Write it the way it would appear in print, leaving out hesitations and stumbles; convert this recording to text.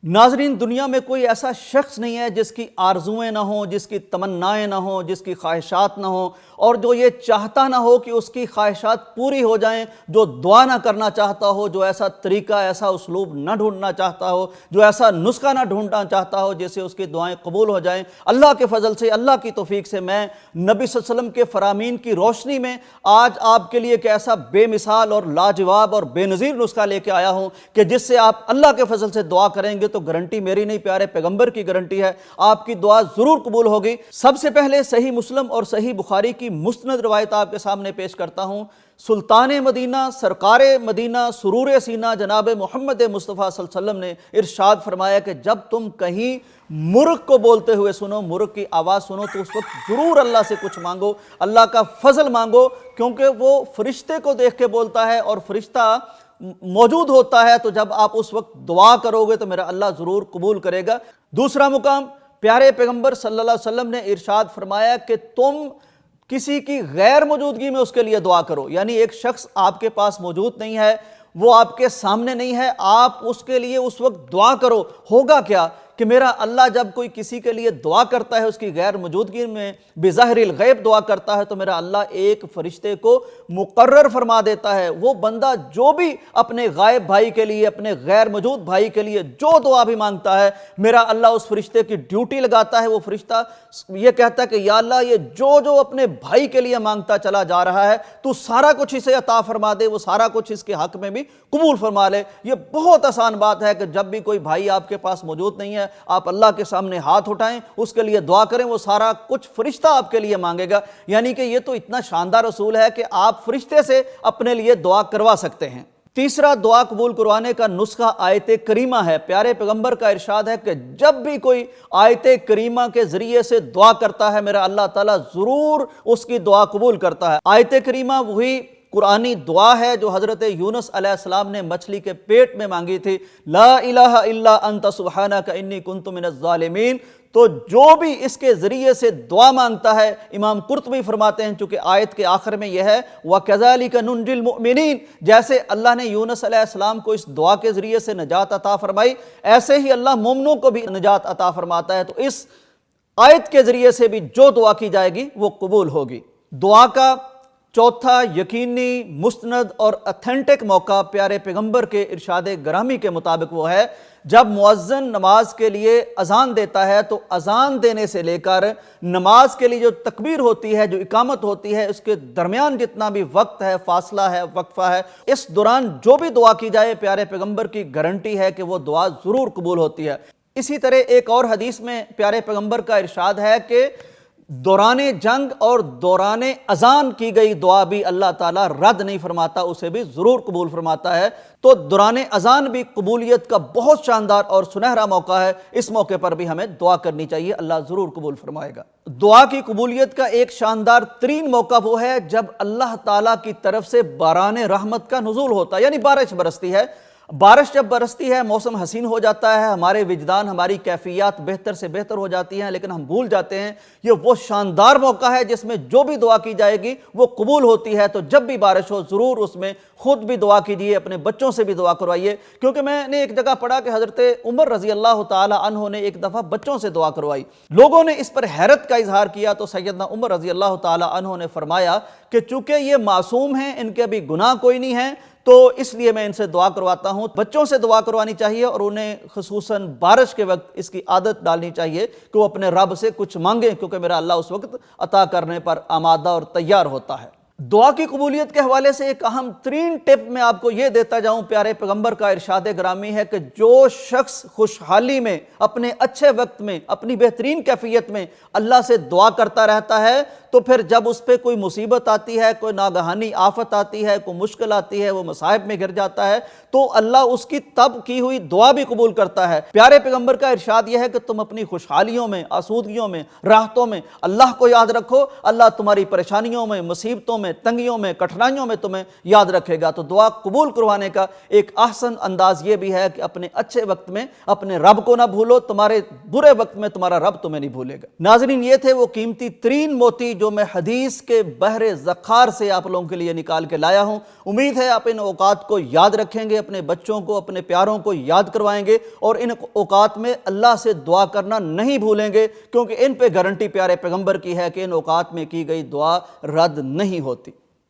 नाजरीन, दुनिया में कोई ऐसा शख्स नहीं है जिसकी आरजुएं ना हों, जिसकी तमन्नाएं ना हों, जिसकी ख्वाहिशात ना हों और जो ये चाहता ना हो कि उसकी ख्वाहिशात पूरी हो जाएं, जो दुआ ना करना चाहता हो, जो ऐसा तरीका, ऐसा उसलूब ना ढूंढना चाहता हो, जो ऐसा नुस्खा ना ढूंढना चाहता हो जिससे उसकी दुआएं कबूल हो जाएं। अल्लाह के फजल से, अल्लाह की तौफीक से मैं नबी सल्लल्लाहु अलैहि वसल्लम के फरामीन की रोशनी में आज आपके लिए एक ऐसा बेमिसाल और लाजवाब और बेनज़ीर नुस्खा लेके आया हूँ कि जिससे आप अल्लाह के फजल से दुआ करेंगे तो गारंटी मेरी नहीं, प्यारे पैगंबर की गारंटी है, आपकी दुआ जरूर कबूल होगी। सबसे पहले सही मुस्लिम और सही बुखारी की मुस्नद रवायत आपके सामने पेश करता हूं। सुल्तान मदीना, सरकार मदीना, सुरूर सीना जनाब मोहम्मद मुस्तफ़ा सल्लल्लाहु अलैहि वसल्लम ने इरशाद फरमाया कि जब तुम कहीं मुर्ग को बोलते हुए सुनो, मुर्ग की आवाज़ सुनो, तो उस वक्त ज़रूर अल्लाह से कुछ मांगो, अल्लाह का फजल मांगो, क्योंकि वो फरिश्ते को देख के बोलता है और फरिश्ता मौजूद होता है। तो जब आप उस वक्त दुआ करोगे तो मेरा अल्लाह ज़रूर कबूल करेगा। दूसरा मुकाम, प्यारे पैगंबर सल्लल्लाहु अलैहि वसल्लम ने इरशाद फरमाया कि तुम किसी की गैर मौजूदगी में उसके लिए दुआ करो। यानी एक शख्स आपके पास मौजूद नहीं है, वो आपके सामने नहीं है, आप उसके लिए उस वक्त दुआ करो। होगा क्या कि मेरा अल्लाह जब कोई किसी के लिए दुआ करता है उसकी गैर मौजूदगी में बिज़ाहिरिल गैब दुआ करता है तो मेरा अल्लाह एक फरिश्ते को मुकर्रर फरमा देता है। वो बंदा जो भी अपने गायब भाई के लिए, अपने गैर मौजूद भाई के लिए जो दुआ भी मांगता है, मेरा अल्लाह उस फरिश्ते की ड्यूटी लगाता है। वो फरिश्ता ये कहता है कि या अल्लाह, ये जो जो अपने भाई के लिए मांगता चला जा रहा है तू सारा कुछ इसे अता फरमा दे, वो सारा कुछ इसके हक में भी कबूल फरमा ले। ये बहुत आसान बात है कि जब भी कोई भाई आपके पास मौजूद नहीं है, आप अल्लाह के सामने हाथ उठाएं, उसके लिए दुआ करें, वो सारा कुछ फरिश्ता आपके लिए मांगेगा। यानी कि ये तो इतना शानदार असूल है कि आप फरिश्ते से अपने लिए दुआ करवा सकते हैं। तीसरा दुआ कबूल करवाने का नुस्खा आयत करीमा है। प्यारे पैगंबर का इरशाद है कि जब भी कोई आयत करीमा के जरिए से दुआ करता है, मेरा अल्लाह ताला जरूर उसकी दुआ कबूल करता है। आयत करीमा वही कुरानी दुआ है जो हज़रत यूनुस अलैहिस्सलाम ने मछली के पेट में मांगी थी, ला इलाहा इल्ला अंता सुब्हानका इन्नी कुन्तु मिनज़ ज़ालिमीन। तो जो भी इसके ज़रिए से दुआ मांगता है, इमाम कुर्तुबी फरमाते हैं, चूँकि आयत के आखिर में यह है व कज़ालिका नुनजिल मुमिनीन, जैसे अल्लाह ने यूनुस अलैहिस्सलाम को इस दुआ के ज़रिए से नजात अता फरमाई, ऐसे ही अल्लाह मोमिनों को भी नजात अता फरमाता है। तो इस आयत के ज़रिए से भी जो दुआ की जाएगी वो कबूल होगी। दुआ का चौथा यकीनी, मुस्तनद और अथेंटिक मौका प्यारे पैगंबर के इरशाद ग्रामी के मुताबिक वो है जब मुअज्जिन नमाज के लिए अजान देता है तो अजान देने से लेकर नमाज के लिए जो तकबीर होती है, जो इकामत होती है, उसके दरमियान जितना भी वक्त है, फासला है, वक्फा है, इस दौरान जो भी दुआ की जाए, प्यारे पैगंबर की गारंटी है कि वो दुआ ज़रूर कबूल होती है। इसी तरह एक और हदीस में प्यारे पैगंबर का इरशाद है कि दौराने जंग और दौराने अजान की गई दुआ भी अल्लाह ताला रद्द नहीं फरमाता, उसे भी ज़रूर कबूल फरमाता है। तो दौराने अजान भी कबूलियत का बहुत शानदार और सुनहरा मौका है। इस मौके पर भी हमें दुआ करनी चाहिए, अल्लाह ज़रूर कबूल फरमाएगा। दुआ की कबूलियत का एक शानदार तरीन मौका वो है जब अल्लाह ताला की तरफ से बारान रहमत का नुज़ूल होता है, यानी बारिश बरसती है। बारिश जब बरसती है, मौसम हसीन हो जाता है, हमारे विजदान, हमारी कैफियत बेहतर से बेहतर हो जाती हैं, लेकिन हम भूल जाते हैं ये वो शानदार मौका है जिसमें जो भी दुआ की जाएगी वो कबूल होती है। तो जब भी बारिश हो ज़रूर उसमें खुद भी दुआ कीजिए, अपने बच्चों से भी दुआ करवाइए। क्योंकि मैंने एक जगह पढ़ा कि हज़रत उमर रज़ी अल्लाह ताला अन्हो ने एक दफ़ा बच्चों से दुआ करवाई। लोगों ने इस पर हैरत का इजहार किया तो सैयदना उमर रज़ी अल्लाह ताला अन्हो ने फरमाया कि चूँकि ये मासूम हैं, इनके अभी गुनाह कोई नहीं है, तो इसलिए मैं इनसे दुआ करवाता हूँ। बच्चों से दुआ करवानी चाहिए और उन्हें खुसूसन बारिश के वक्त इसकी आदत डालनी चाहिए कि वो अपने रब से कुछ मांगें, क्योंकि मेरा अल्लाह उस वक्त अता करने पर आमादा और तैयार होता है। दुआ की कबूलियत के हवाले से एक अहम तरीन टिप मैं आपको ये देता जाऊं। प्यारे पैगंबर का इरशाद ग्रामी है कि जो शख्स खुशहाली में, अपने अच्छे वक्त में, अपनी बेहतरीन कैफियत में अल्लाह से दुआ करता रहता है, तो फिर जब उस पर कोई मुसीबत आती है, कोई नागहानी आफत आती है, कोई मुश्किल आती है, वो मसाइब में गिर जाता है, तो अल्लाह उसकी तब की हुई दुआ भी कबूल करता है। प्यारे पैगंबर का इरशाद यह है कि तुम अपनी खुशहालियों में, आसूदगियों में, राहतों में अल्लाह को याद रखो, अल्लाह तुम्हारी परेशानियों में, मुसीबतों में, میں، تنگیوں میں، کٹھنائیوں میں تمہیں یاد رکھے گا۔ تو دعا قبول کروانے کا ایک احسن انداز یہ بھی ہے کہ اپنے اچھے وقت میں اپنے رب کو نہ بھولو، تمہارے برے وقت میں تمہارا رب تمہیں نہیں بھولے گا۔ ناظرین، یہ تھے وہ قیمتی ترین موتی جو میں حدیث کے بحر ذخار سے آپ لوگوں کے لیے نکال کے لایا ہوں۔ امید ہے آپ ان اوقات کو یاد رکھیں گے، اپنے بچوں کو، اپنے پیاروں کو یاد کروائیں گے، اور ان اوقات میں اللہ سے دعا کرنا نہیں بھولیں گے، کیونکہ ان پہ گارنٹی پیارے پیغمبر کی ہے کہ ان اوقات میں کی گئی دعا رد نہیں ہوتی۔